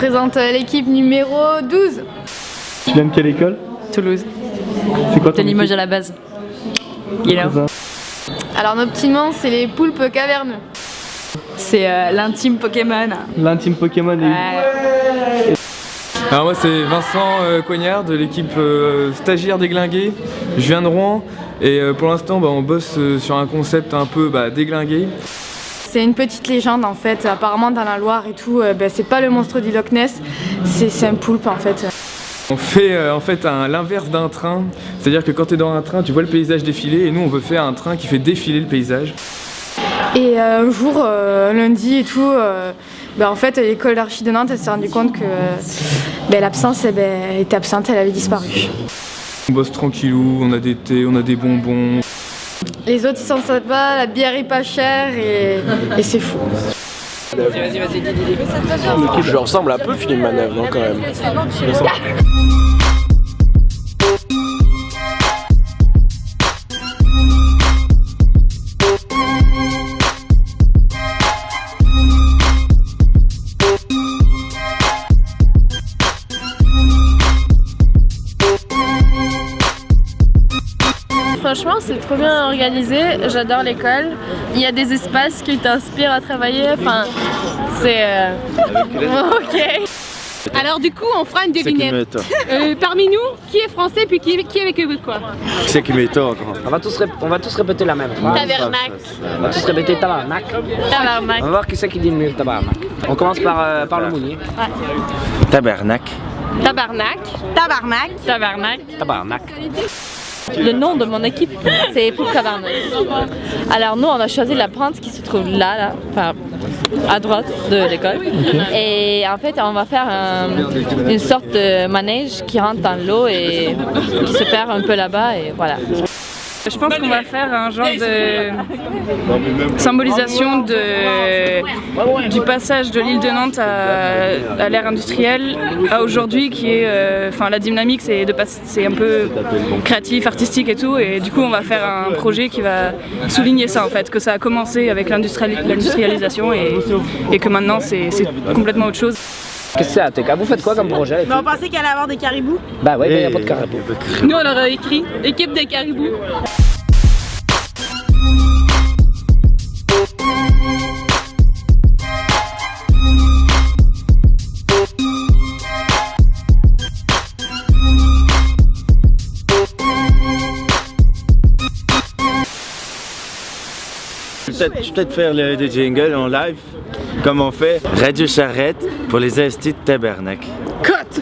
présente l'équipe numéro 12. Tu viens de quelle école? Toulouse. C'est quoi ton De Limoges équipe? à la base. You know. Alors nos petits noms, c'est les poulpes caverneux. C'est l'intime Pokémon. L'intime Pokémon est... Alors moi c'est Vincent Coignard de l'équipe stagiaire déglingué. Je viens de Rouen et pour l'instant on bosse sur un concept un peu déglingué. C'est une petite légende en fait, apparemment dans la Loire et tout, c'est pas le monstre du Loch Ness, c'est un poulpe en fait. On fait en fait l'inverse d'un train, c'est-à-dire que quand tu es dans un train tu vois le paysage défiler et nous on veut faire un train qui fait défiler le paysage. Et un jour, lundi et tout, en fait l'école d'archi de Nantes elle s'est rendue compte que l'absence était absente, elle avait disparu. On bosse tranquillou, on a des thés, on a des bonbons. Les autres ils sont sympas, la bière est pas chère et c'est fou. Je ressemble un peu Philippe Manœuvre, non, quand même. Franchement, c'est trop bien organisé, j'adore l'école. Il y a des espaces qui t'inspirent à travailler, enfin, c'est... Ok. Alors du coup, on fera une devinette. Parmi nous, qui est français puis qui est québécois? C'est qui m'étonne encore. On va tous répéter la même phrase. Tabarnak. On va tous répéter tabarnak. Tabarnak. On va voir qui c'est qui dit le mieux tabarnak. On commence par le mounier. Tabarnak. Tabarnak. Tabarnak. Tabarnak. Tabarnak. Le nom de mon équipe, c'est Poulpe Caverneux. Alors nous, on a choisi la pente qui se trouve là, enfin à droite de l'école. Okay. Et en fait, on va faire une sorte de manège qui rentre dans l'eau et qui se perd un peu là-bas et voilà. Je pense qu'on va faire un genre de symbolisation du passage de l'île de Nantes à l'ère industrielle à aujourd'hui qui est, la dynamique c'est un peu créatif, artistique et tout et du coup on va faire un projet qui va souligner ça en fait, que ça a commencé avec l'industrialisation et que maintenant c'est complètement autre chose. Qu'est-ce que c'est, vous faites quoi comme projet? On pensait qu'il allait avoir des caribous. Bah ouais, il n'y a pas de caribous. Nous on aurait écrit équipe des caribous. Je vais peut-être faire des jingles en live, comme on fait Radio Charrette pour les instituts de Tabarnak. Cut!